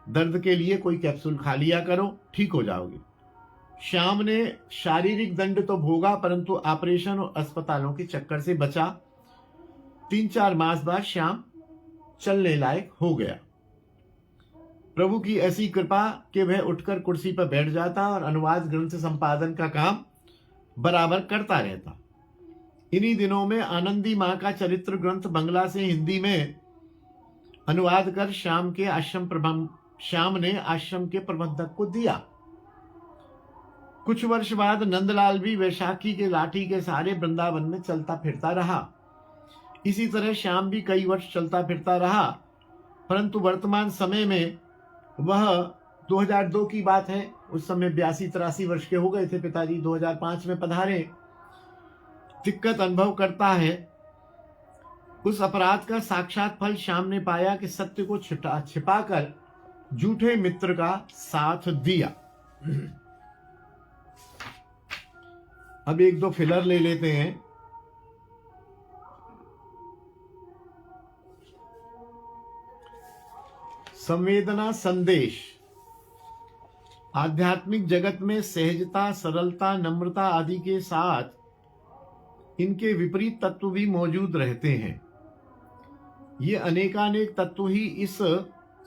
[SPEAKER 1] दर्द के लिए कोई कैप्सूल खा लिया करो, ठीक हो जाओगे। श्याम ने शारीरिक दंड तो भोगा, परंतु ऑपरेशन और अस्पतालों के चक्कर से बचा। 3-4 मास बाद श्याम चलने लायक हो गया। प्रभु की ऐसी कृपा कि वह उठकर कुर्सी पर बैठ जाता और अनुवाद ग्रंथ संपादन का काम बराबर करता रहता। इन्हीं दिनों में आनंदी मां का चरित्र ग्रंथ बंगला से हिंदी में अनुवाद कर श्याम ने आश्रम के प्रबंधक को दिया। कुछ वर्ष बाद नंदलाल भी वैशाखी के लाठी के सहारे वृंदावन में चलता फिरता रहा। इसी तरह श्याम भी कई वर्ष चलता फिरता रहा, परंतु वर्तमान समय में वह 2002 की बात है, उस समय 82-83 वर्ष के हो गए थे पिताजी। 2005 में पधारे। दिक्कत अनुभव करता है। उस अपराध का साक्षात फल श्याम ने पाया कि सत्य को छिपाकर झूठे मित्र का साथ दिया। अब 1-2 फिलर ले लेते हैं। संवेदना संदेश। आध्यात्मिक जगत में सहजता, सरलता, नम्रता आदि के साथ इनके विपरीत तत्व भी मौजूद रहते हैं। ये अनेकानेक तत्व ही इस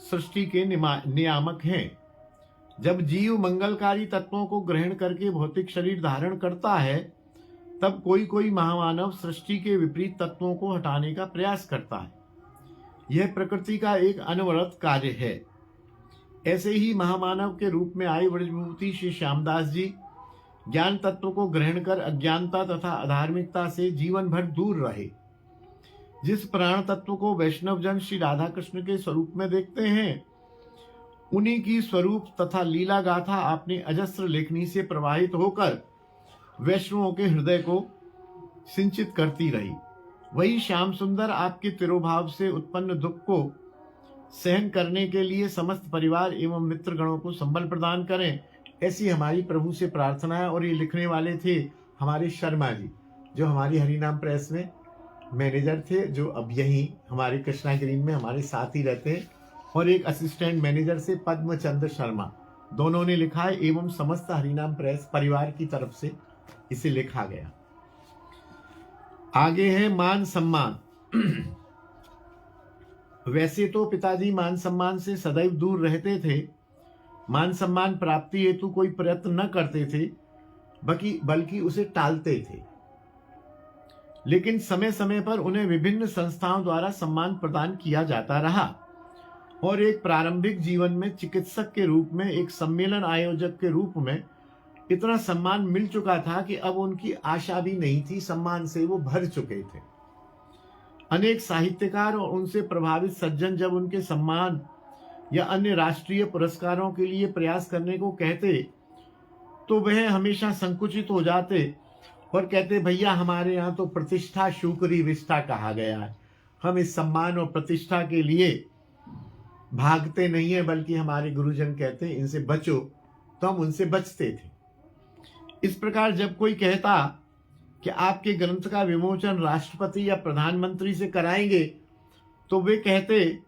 [SPEAKER 1] सृष्टि के नियामक हैं। जब जीव मंगलकारी तत्वों को ग्रहण करके भौतिक शरीर धारण करता है, तब कोई कोई महामानव सृष्टि के विपरीत तत्वों को हटाने का प्रयास करता है। यह प्रकृति का एक अनवरत कार्य है। ऐसे ही महामानव के रूप में आए ब्रजभूति श्री श्यामदास जी ज्ञान तत्व को ग्रहण कर अज्ञानता तथा अधार्मिकता से जीवन भर दूर रहे। जिस प्राण तत्व को वैष्णव जन श्री राधा कृष्ण के स्वरूप में देखते हैं, उन्हीं की स्वरूप तथा लीला गाथा आपने अजस्र लेखनी से प्रवाहित होकर वैष्णवों के हृदय को सिंचित करती रही। वही श्याम सुंदर आपके तिरोभाव से उत्पन्न दुख को सहन करने के लिए समस्त परिवार एवं मित्रगणों को संबल प्रदान करें, ऐसी हमारी प्रभु से प्रार्थना है। और ये लिखने वाले थे हमारे शर्मा जी, जो हमारी हरिनाम प्रेस में मैनेजर थे, जो अब यहीं हमारे कृष्णा ग्रीन में हमारे साथ ही रहते हैं। और एक असिस्टेंट मैनेजर से पद्मचंद्र शर्मा, दोनों ने लिखा है एवं समस्त हरिनाम प्रेस परिवार की तरफ से इसे लिखा गया। आगे है मान सम्मान। वैसे तो पिताजी मान सम्मान से सदैव दूर रहते थे। मान सम्मान प्राप्ति हेतु कोई प्रयत्न न करते थे, बल्कि उसे टालते थे। लेकिन समय समय पर उन्हें विभिन्न संस्थाओं द्वारा सम्मान प्रदान किया जाता रहा और एक प्रारंभिक जीवन में चिकित्सक के रूप में, एक सम्मेलन आयोजक के रूप में इतना सम्मान मिल चुका था कि अब उनकी आशा भी नहीं थी, सम्मान से वो भर चुके थे। अनेक साहित्यकार और उनसे प्रभावित सज्जन जब उनके सम्मान या अन्य राष्ट्रीय पुरस्कारों के लिए प्रयास करने को कहते, तो वह हमेशा संकुचित हो जाते और कहते भैया हमारे यहाँ तो प्रतिष्ठा शुक्री विष्ठा कहा गया है, हम इस सम्मान और प्रतिष्ठा के लिए भागते नहीं है, बल्कि हमारे गुरुजन कहते हैं इनसे बचो, तो हम उनसे बचते थे। इस प्रकार जब कोई कहता कि आपके ग्रंथ का विमोचन राष्ट्रपति या प्रधानमंत्री से कराएंगे, तो वे कहते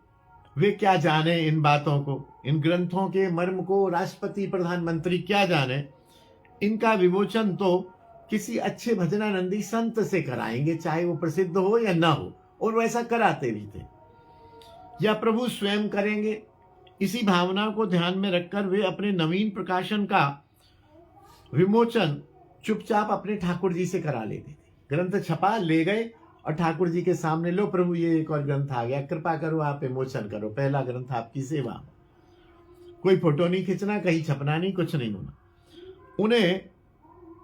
[SPEAKER 1] वे क्या जाने इन बातों को, इन ग्रंथों के मर्म को राष्ट्रपति प्रधानमंत्री क्या जाने, इनका विमोचन तो किसी अच्छे भजनानंदी संत से कराएंगे, चाहे वो प्रसिद्ध हो या ना हो, और वैसा कराते भी थे, या प्रभु स्वयं करेंगे। इसी भावना को ध्यान में रखकर वे अपने नवीन प्रकाशन का विमोचन चुपचाप अपने ठाकुर जी से करा लेते थे। ग्रंथ छपा ले गए और ठाकुर जी के सामने, लो प्रभु ये एक और ग्रंथ आ गया, कृपा करो आप विमोचन करो, पहला ग्रंथ आपकी सेवा। कोई फोटो नहीं खींचना, कहीं छपना नहीं, कुछ नहीं होना। उन्हें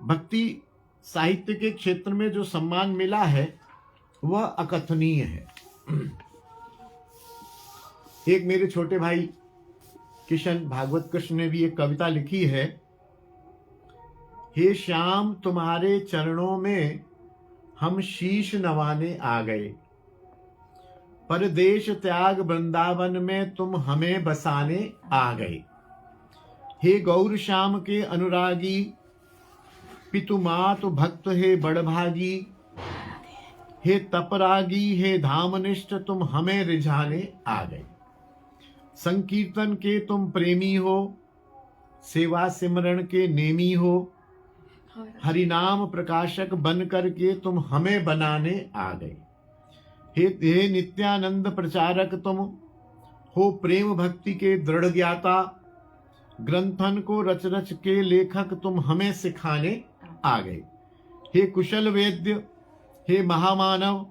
[SPEAKER 1] भक्ति साहित्य के क्षेत्र में जो सम्मान मिला है वह अकथनीय है। एक मेरे छोटे भाई किशन भागवत कृष्ण ने भी एक कविता लिखी है, हे श्याम तुम्हारे चरणों में हम शीश नवाने आ गए, परदेश त्याग वृंदावन में तुम हमें बसाने आ गए। हे गौर श्याम के अनुरागी, पितु मातु भक्त हे बड़भागी, हे तपरागी हे धामनिष्ठ तुम हमें रिझाने आ गए। संकीर्तन के तुम प्रेमी हो, सेवा सिमरण के नेमी हो, हरिनाम प्रकाशक बन करके तुम हमें बनाने आ गए। हे नित्यानंद प्रचारक तुम हो, प्रेम भक्ति के दृढ़ ज्ञाता, ग्रंथन को रच रच के लेखक तुम हमें सिखाने आ गए। हे कुशल वेद्य हे महामानव,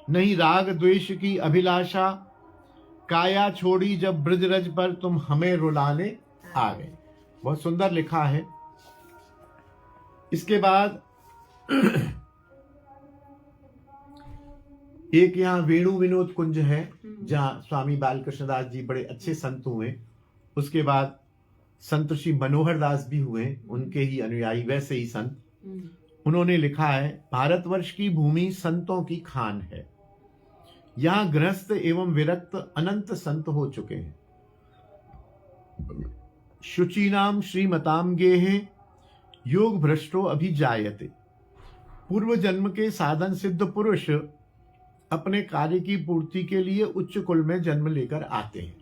[SPEAKER 1] नहीं राग द्वेष की अभिलाषा, काया छोड़ी जब ब्रजरज पर तुम हमें रुलाने आ गए। बहुत सुंदर लिखा है। इसके बाद एक यहाँ वेणु विनोद कुंज है, जहाँ स्वामी बालकृष्ण दास जी बड़े अच्छे संत हुए। उसके बाद संत श्री मनोहर दास भी हुए, उनके ही अनुयायी, वैसे ही संत। उन्होंने लिखा है, भारतवर्ष की भूमि संतों की खान है, यहाँ गृहस्थ एवं विरक्त अनंत संत हो चुके हैं। शुचीनाम श्रीमताम गेहे योग भ्रष्टो अभिजायते। पूर्व जन्म के साधन सिद्ध पुरुष अपने कार्य की पूर्ति के लिए उच्च कुल में जन्म लेकर आते हैं,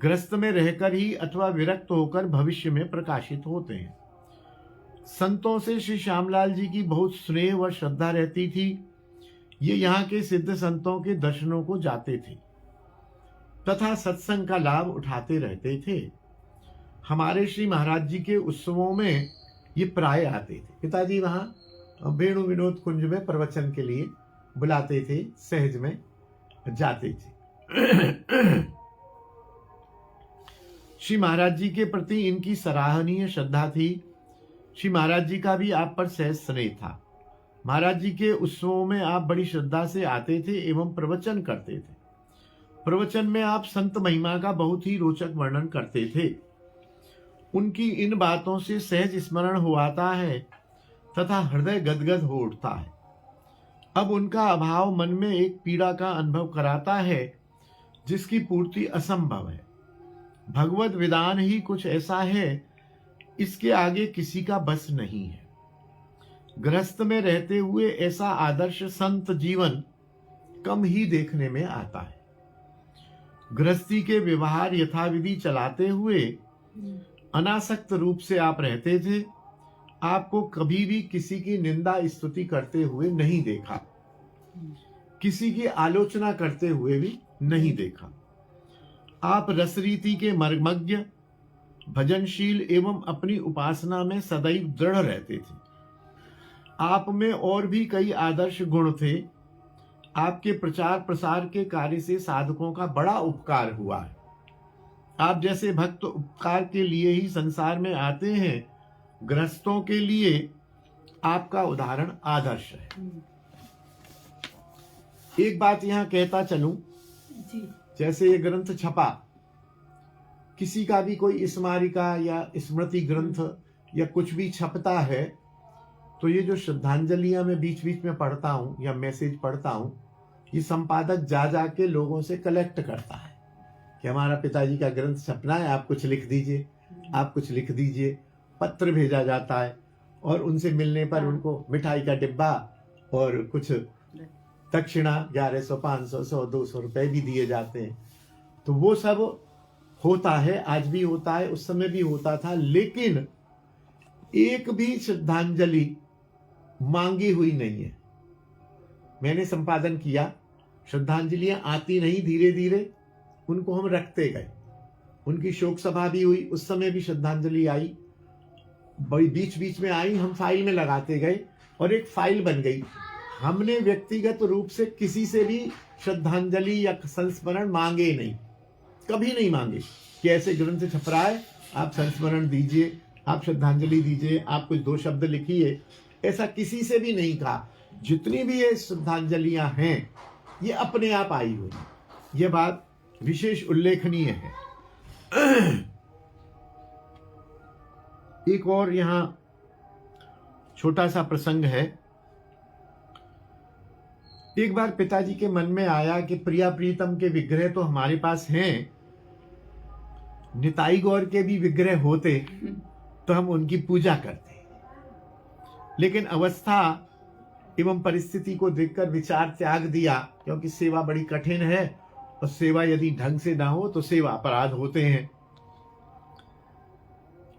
[SPEAKER 1] गृहस्थ में रहकर ही अथवा विरक्त होकर भविष्य में प्रकाशित होते हैं। संतों से श्री श्यामलाल जी की बहुत स्नेह व श्रद्धा रहती थी। ये यहाँ के सिद्ध संतों के दर्शनों को जाते थे तथा सत्संग का लाभ उठाते रहते थे। हमारे श्री महाराज जी के उत्सवों में ये प्राय आते थे। पिताजी वहाँ वेणु विनोद कुंज में प्रवचन के लिए बुलाते थे, सहज में जाते थे। श्री महाराज जी के प्रति इनकी सराहनीय श्रद्धा थी। श्री महाराज जी का भी आप पर सहज स्नेह था। महाराज जी के उत्सवों में आप बड़ी श्रद्धा से आते थे एवं प्रवचन करते थे। प्रवचन में आप संत महिमा का बहुत ही रोचक वर्णन करते थे। उनकी इन बातों से सहज स्मरण हो आता है तथा हृदय गदगद हो उठता है। अब उनका अभाव मन में एक पीड़ा का अनुभव कराता है जिसकी पूर्ति असंभव है। भगवत विधान ही कुछ ऐसा है, इसके आगे किसी का बस नहीं है। गृहस्थ में रहते हुए ऐसा आदर्श संत जीवन कम ही देखने में आता है। गृहस्थी के व्यवहार यथाविधि चलाते हुए अनासक्त रूप से आप रहते थे। आपको कभी भी किसी की निंदा स्तुति करते हुए नहीं देखा, किसी की आलोचना करते हुए भी नहीं देखा। आप रसरीति के मर्मज्ञ, भजनशील एवं अपनी उपासना में सदैव दृढ़ रहते थे। आप में और भी कई आदर्श गुण थे। आपके प्रचार प्रसार के कार्य से साधकों का बड़ा उपकार हुआ है। आप जैसे भक्त उपकार के लिए ही संसार में आते हैं। गृहस्थों के लिए आपका उदाहरण आदर्श है। एक बात यहाँ कहता चलूं, जैसे ये ग्रंथ छपा, किसी का भी कोई स्मारिका या स्मृति ग्रंथ या कुछ भी छपता है तो ये जो श्रद्धांजलियां मैं बीच बीच में पढ़ता हूँ या मैसेज पढ़ता हूँ, ये संपादक जा जा के लोगों से कलेक्ट करता है कि हमारा पिताजी का ग्रंथ छपना है, आप कुछ लिख दीजिए, आप कुछ लिख दीजिए। पत्र भेजा जाता है और उनसे मिलने पर उनको मिठाई का डिब्बा और कुछ दक्षिणा 1100, 500, 100, 200 रुपए भी दिए जाते हैं। तो वो सब होता है, आज भी होता है, उस समय भी होता था। लेकिन एक भी श्रद्धांजलि मांगी हुई नहीं है। मैंने संपादन किया, श्रद्धांजलियां आती नहीं, धीरे धीरे उनको हम रखते गए। उनकी शोक सभा भी हुई, उस समय भी श्रद्धांजलि आई, बीच बीच में आई, हम फाइल में लगाते गए और एक फाइल बन गई। हमने व्यक्तिगत रूप से किसी से भी श्रद्धांजलि या संस्मरण मांगे नहीं, कभी नहीं मांगे कि ऐसे ग्रंथ छप रहा है, आप संस्मरण दीजिए, आप श्रद्धांजलि दीजिए, आप कुछ 2 शब्द लिखिए, ऐसा किसी से भी नहीं कहा। जितनी भी ये श्रद्धांजलियां हैं ये अपने आप आई हुई, ये बात विशेष उल्लेखनीय है। एक और यहां छोटा सा प्रसंग है। एक बार पिताजी के मन में आया कि प्रिया प्रीतम के विग्रह तो हमारे पास हैं, निताई गौर के भी विग्रह होते तो हम उनकी पूजा करते। लेकिन अवस्था एवं परिस्थिति को देखकर विचार त्याग दिया, क्योंकि सेवा बड़ी कठिन है और सेवा यदि ढंग से ना हो तो सेवा अपराध होते हैं।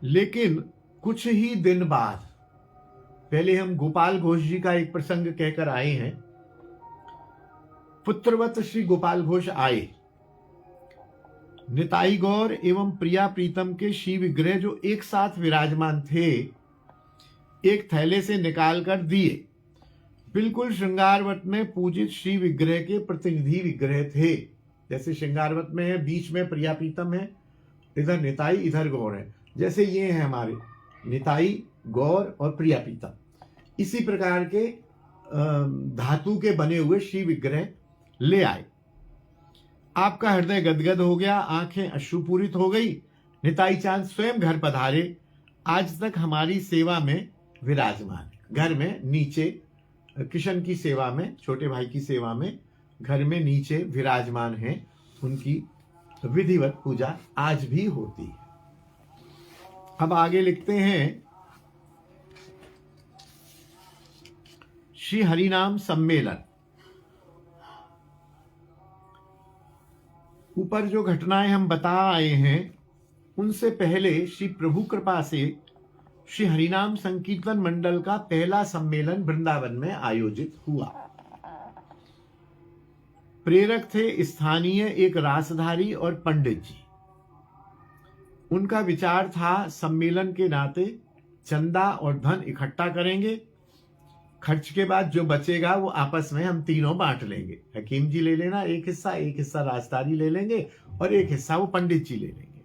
[SPEAKER 1] लेकिन कुछ ही दिन बाद, पहले हम गोपाल घोष जी का एक प्रसंग कहकर आए हैं। पुत्रवत श्री गोपाल घोष आए, निताई गौर एवं प्रिया प्रीतम के श्री विग्रह जो एक साथ विराजमान थे, एक थैले से निकालकर दिए। बिल्कुल श्रृंगारवत में पूजित श्री विग्रह के प्रतिनिधि विग्रह थे। जैसे श्रृंगारवत में है, बीच में प्रिया प्रीतम है, इधर निताई, इधर गौर है। जैसे ये है हमारे निताई, गौर और प्रिया प्रीतम, इसी प्रकार के धातु के बने हुए श्री विग्रह ले आए। आपका हृदय गदगद हो गया, आंखें अश्रुपूरित हो गई। निताई चांद स्वयं घर पधारे, आज तक हमारी सेवा में विराजमान, घर में नीचे किशन की सेवा में, छोटे भाई की सेवा में घर में नीचे विराजमान हैं। उनकी विधिवत पूजा आज भी होती है। अब आगे लिखते हैं, श्री हरिनाम सम्मेलन। ऊपर जो घटनाएं हम बता आए हैं, उनसे पहले श्री प्रभु कृपा से श्री हरिनाम संकीर्तन मंडल का पहला सम्मेलन वृंदावन में आयोजित हुआ। प्रेरक थे स्थानीय एक रासधारी और पंडित जी। उनका विचार था सम्मेलन के नाते चंदा और धन इकट्ठा करेंगे, खर्च के बाद जो बचेगा वो आपस में हम तीनों बांट लेंगे। हकीम जी ले लेना एक हिस्सा राजधारी ले लेंगे और एक हिस्सा वो पंडित जी ले लेंगे।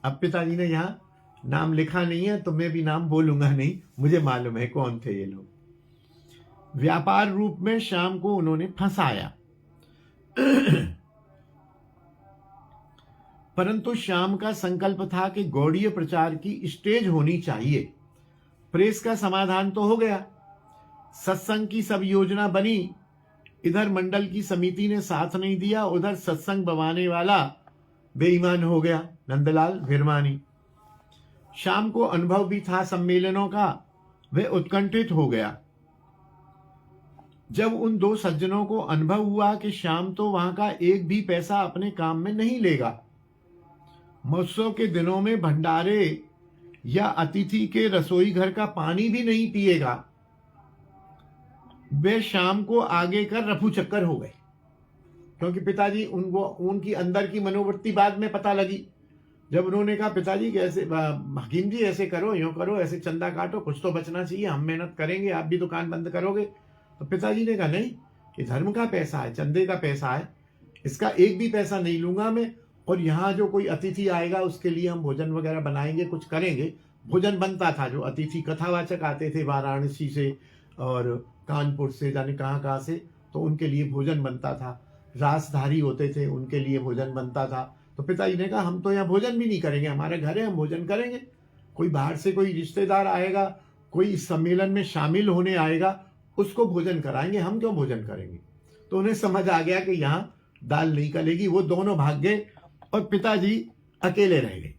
[SPEAKER 1] अब पिताजी ने यहाँ नाम लिखा नहीं है तो मैं भी नाम बोलूंगा नहीं, मुझे मालूम है कौन थे ये लोग। व्यापार रूप में श्याम को उन्होंने फंसाया। परंतु श्याम का संकल्प था कि गौड़ीय प्रचार की स्टेज होनी चाहिए। प्रेस का समाधान तो हो गया, सत्संग की सब योजना बनी। इधर मंडल की समिति ने साथ नहीं दिया, उधर सत्संग बवाने वाला बेईमान हो गया, नंदलाल भिरमानी। श्याम को अनुभव भी था सम्मेलनों का, वह उत्कंठित हो गया। जब उन 2 सज्जनों को अनुभव हुआ कि श्याम तो वहां का एक भी पैसा अपने काम में नहीं लेगा, महोत्सव के दिनों में भंडारे या अतिथि के रसोई घर का पानी भी नहीं पिएगा, वे श्याम को आगे कर रफू चक्कर हो गए। क्योंकि पिताजी उनकी अंदर की मनोवृत्ति बाद में पता लगी। जब उन्होंने कहा पिताजी कैसे, हकीम जी ऐसे करो, यूं करो, ऐसे चंदा काटो, कुछ तो बचना चाहिए, हम मेहनत करेंगे, आप भी दुकान बंद करोगे। तो पिताजी ने कहा नहीं, ये धर्म का पैसा है, चंदे का पैसा है, इसका एक भी पैसा नहीं लूंगा मैं। और यहाँ जो कोई अतिथि आएगा उसके लिए हम भोजन वगैरह बनाएंगे, कुछ करेंगे। भोजन बनता था, जो अतिथि कथावाचक आते थे वाराणसी से और कानपुर से, जाने कहाँ से, तो उनके लिए भोजन बनता था। रासधारी होते थे, उनके लिए भोजन बनता था। तो पिताजी ने कहा हम तो यहाँ भोजन भी नहीं करेंगे, हमारे घर है, हम भोजन करेंगे। कोई बाहर से कोई रिश्तेदार आएगा कोई इस सम्मेलन में शामिल होने आएगा उसको भोजन कराएंगे, हम क्यों भोजन करेंगे। तो उन्हें समझ आ गया कि यहाँ दाल नहीं गलेगी। वो दोनों भाग गए और पिताजी अकेले रह गए।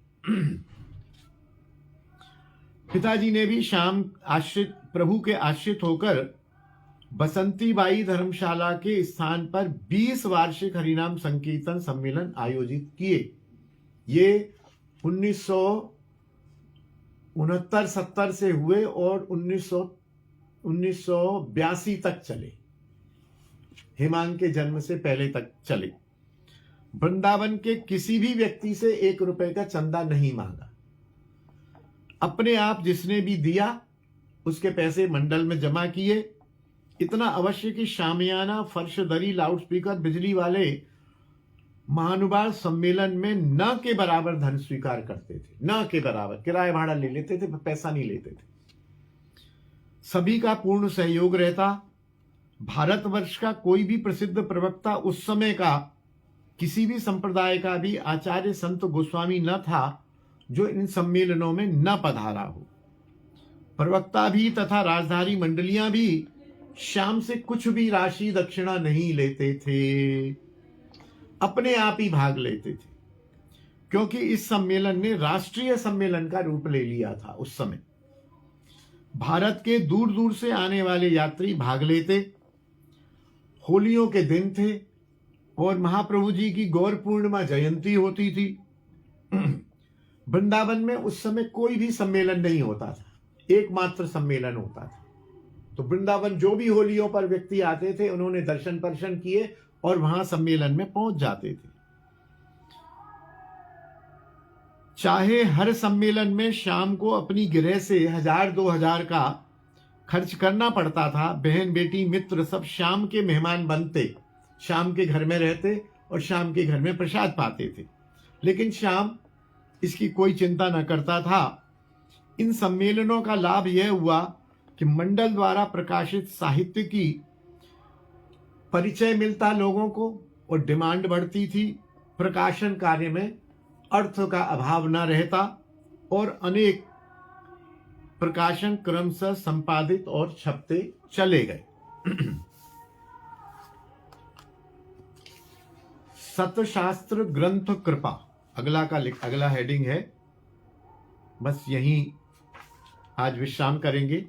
[SPEAKER 1] पिताजी ने भी शाम आश्रित प्रभु के आश्रित होकर बसंती बाई धर्मशाला के स्थान पर 20 वार्षिक हरिनाम संकीर्तन सम्मेलन आयोजित किए। ये 1969-70 से हुए और 1982 तक चले, हेमांग के जन्म से पहले तक चले। वृंदावन के किसी भी व्यक्ति से 1 रुपए का चंदा नहीं मांगा। अपने आप जिसने भी दिया उसके पैसे मंडल में जमा किए। इतना अवश्य कि शामियाना, फर्श दरी, लाउडस्पीकर, बिजली वाले महानुभाव सम्मेलन में न के बराबर धन स्वीकार करते थे, न के बराबर। किराया भाड़ा ले लेते थे, पैसा नहीं लेते थे। सभी का पूर्ण सहयोग रहता। भारतवर्ष का कोई भी प्रसिद्ध प्रवक्ता उस समय का किसी भी संप्रदाय का भी आचार्य संत गोस्वामी न था जो इन सम्मेलनों में न पधारा हो। प्रवक्ता भी तथा राजधानी मंडलियां भी शाम से कुछ भी राशि दक्षिणा नहीं लेते थे, अपने आप ही भाग लेते थे, क्योंकि इस सम्मेलन ने राष्ट्रीय सम्मेलन का रूप ले लिया था। उस समय भारत के दूर दूर से आने वाले यात्री भाग लेते। होलियों के दिन थे और महाप्रभु जी की गौर पूर्णिमा जयंती होती थी। वृंदावन में उस समय कोई भी सम्मेलन नहीं होता था, एकमात्र सम्मेलन होता था। तो वृंदावन जो भी होलियों पर व्यक्ति आते थे उन्होंने दर्शन पर्शन किए और वहां सम्मेलन में पहुंच जाते थे। चाहे हर सम्मेलन में शाम को अपनी गृह से 1000-2000 का खर्च करना पड़ता था। बहन बेटी मित्र सब शाम के मेहमान बनते, शाम के घर में रहते और शाम के घर में प्रसाद पाते थे। लेकिन शाम इसकी कोई चिंता न करता था। इन सम्मेलनों का लाभ यह हुआ कि मंडल द्वारा प्रकाशित साहित्य की परिचय मिलता लोगों को और डिमांड बढ़ती थी। प्रकाशन कार्य में अर्थ का अभाव न रहता और अनेक प्रकाशन क्रमशः संपादित और छपते चले गए। सतशास्त्र ग्रंथ कृपा अगला हेडिंग है। बस यहीं आज विश्राम करेंगे।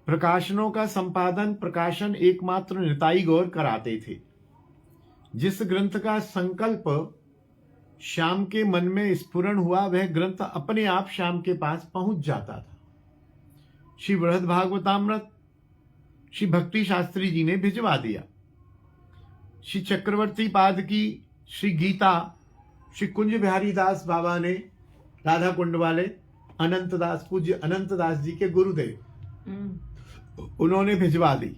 [SPEAKER 1] प्रकाशनों का संपादन प्रकाशन एकमात्र निताई गौर कराते थे। जिस ग्रंथ का संकल्प श्याम के मन में स्फुरण हुआ वह ग्रंथ अपने आप श्याम के पास पहुंच जाता था। श्री बृहद भागवतामृत श्री भक्ति शास्त्री जी ने भिजवा दिया। श्री चक्रवर्ती पाद की श्री गीता श्री कुंज बिहारी दास बाबा ने, राधा कुंड वाले अनंत दास, पूज्य अनंत दास जी के गुरुदेव, उन्होंने भिजवा दी।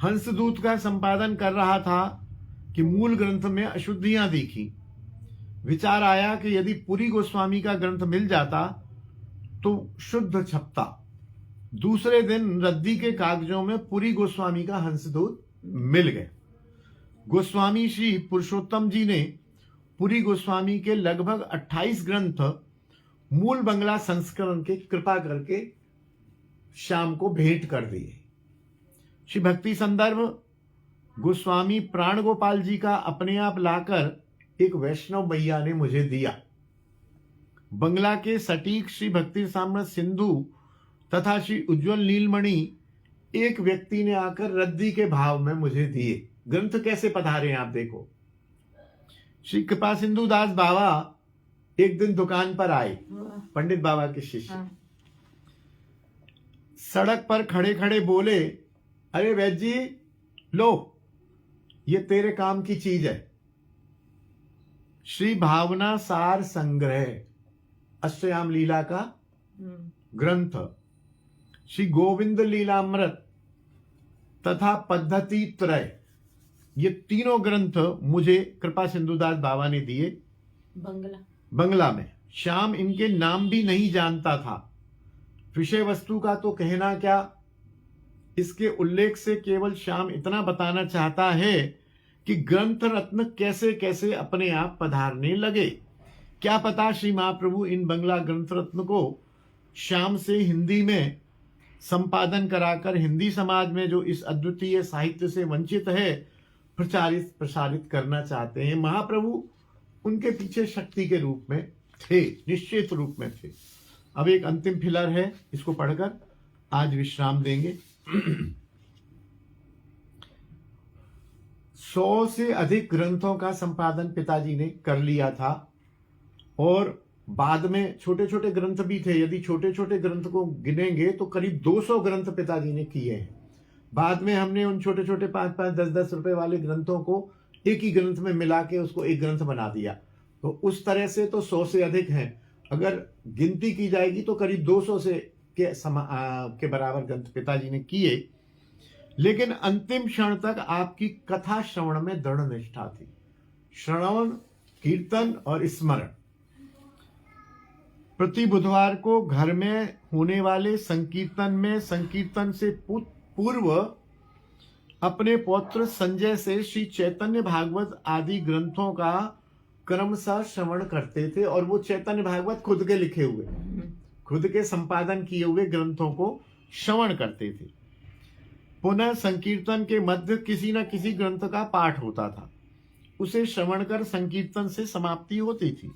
[SPEAKER 1] हंसदूत का संपादन कर रहा था कि मूल ग्रंथ में अशुद्धियां दिखी। विचार आया कि यदि पुरी गोस्वामी का ग्रंथ मिल जाता तो शुद्ध छपता। दूसरे दिन रद्दी के कागजों में पुरी गोस्वामी का हंसदूत मिल गए। गोस्वामी श्री पुरुषोत्तम जी ने पुरी गोस्वामी के लगभग 28 ग्रंथ मूल बंगला संस्करण के कृपा करके श्याम को भेंट कर दिए। श्री भक्ति संदर्भ गोस्वामी प्राण गोपाल जी का अपने आप लाकर एक वैष्णव मैया ने मुझे दिया। बंगला के सटीक श्री भक्ति साम्राट सिंधु तथा श्री उज्जवल नीलमणि एक व्यक्ति ने आकर रद्दी के भाव में मुझे दिए। ग्रंथ कैसे पधारे आप देखो। श्री कृपा सिंधु दास बाबा एक दिन दुकान पर आए, पंडित बाबा के शिष्य। सड़क पर खड़े खड़े बोले, अरे वैद्य जी लो, ये तेरे काम की चीज है। श्री भावना सार संग्रह अष्टयाम लीला का ग्रंथ, श्री गोविंद लीलामृत तथा पद्धति त्रय, ये तीनों ग्रंथ मुझे कृपा सिंधुदास बाबा ने दिए बंगला में। श्याम इनके नाम भी नहीं जानता था। विषय वस्तु का तो कहना क्या, इसके उल्लेख से केवल श्याम इतना बताना चाहता है कि ग्रंथ रत्न कैसे कैसे अपने आप पधारने लगे। क्या पता श्री महाप्रभु इन बंगला ग्रंथ रत्न को श्याम से हिंदी में संपादन कराकर हिंदी समाज में जो इस अद्वितीय साहित्य से वंचित है प्रसारित करना चाहते हैं। महाप्रभु उनके पीछे शक्ति के रूप में थे, निश्चित रूप में थे। अब एक अंतिम फिलर है, इसको पढ़कर आज विश्राम देंगे। 100 से अधिक ग्रंथों का संपादन पिताजी ने कर लिया था और बाद में छोटे छोटे ग्रंथ भी थे। यदि छोटे छोटे ग्रंथ को गिनेंगे तो करीब 200 ग्रंथ पिताजी ने किए हैं। बाद में हमने उन छोटे छोटे 5-5, 10-10 रुपए वाले ग्रंथों को एक ही ग्रंथ में मिला के उसको एक ग्रंथ बना दिया। तो उस तरह से तो 100 से अधिक हैं। अगर गिनती की जाएगी तो करीब 200 से के बराबर ग्रंथ पिताजी ने किए। लेकिन अंतिम क्षण तक आपकी कथा श्रवण में दृढ़ निष्ठा थी। श्रवण, कीर्तन और स्मरण। प्रति बुधवार को घर में होने वाले संकीर्तन में संकीर्तन से पूर्व अपने पौत्र संजय से श्री चैतन्य भागवत आदि ग्रंथों का क्रमशः श्रवण करते थे। और वो चैतन्य भागवत खुद के लिखे हुए, खुद के संपादन किए हुए ग्रंथों को श्रवण करते थे। पुनः संकीर्तन के मध्य किसी न किसी ग्रंथ का पाठ होता था, उसे श्रवण कर संकीर्तन से समाप्ति होती थी।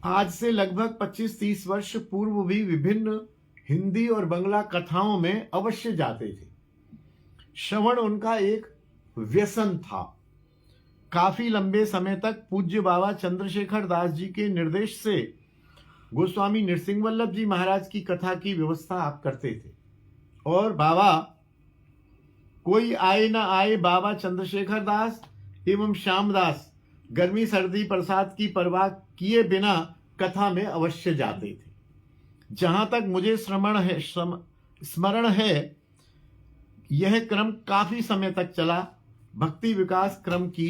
[SPEAKER 1] आज से लगभग 25-30 वर्ष पूर्व भी विभिन्न हिंदी और बंगला कथाओं में अवश्य जाते थे। श्रवण उनका एक व्यसन था। काफी लंबे समय तक पूज्य बाबा चंद्रशेखर दास जी के निर्देश से गोस्वामी नृसिंह वल्लभ जी महाराज की कथा की व्यवस्था आप करते थे। और बाबा, कोई आए ना आए, बाबा चंद्रशेखर दास एवं श्यामदास गर्मी सर्दी प्रसाद की परवाह किए बिना कथा में अवश्य जाते थे। जहां तक मुझे स्मरण है, यह क्रम काफी समय तक चला। भक्ति विकास क्रम की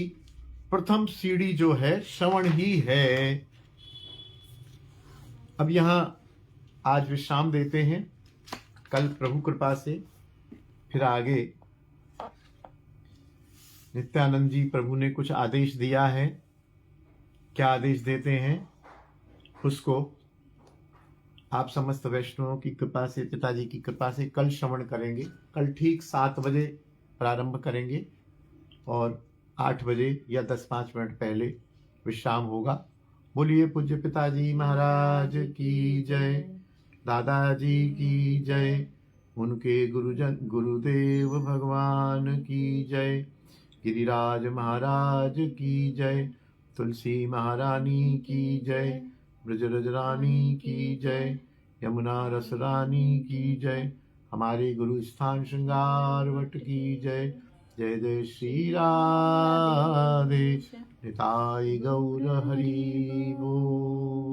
[SPEAKER 1] प्रथम सीढ़ी जो है श्रवण ही है। अब यहां आज विश्राम देते हैं। कल प्रभु कृपा से फिर आगे नित्यानंद जी प्रभु ने कुछ आदेश दिया है। क्या आदेश देते हैं उसको आप समस्त वैष्णवों की कृपा से, पिताजी की कृपा से कल श्रवण करेंगे। कल ठीक 7 बजे प्रारंभ करेंगे और 8 बजे या 10-5 मिनट पहले विश्राम होगा। बोलिए पूज्य पिताजी महाराज की जय, दादाजी की जय, उनके गुरुजन गुरुदेव भगवान की जय, गिरिराज महाराज की जय, तुलसी महारानी की जय, ब्रजरज रानी की जय, यमुना रस रानी की जय, हमारे गुरु स्थान श्रृंगार वट की जय। जय जय श्री राधे, निताई गौर हरि बोल।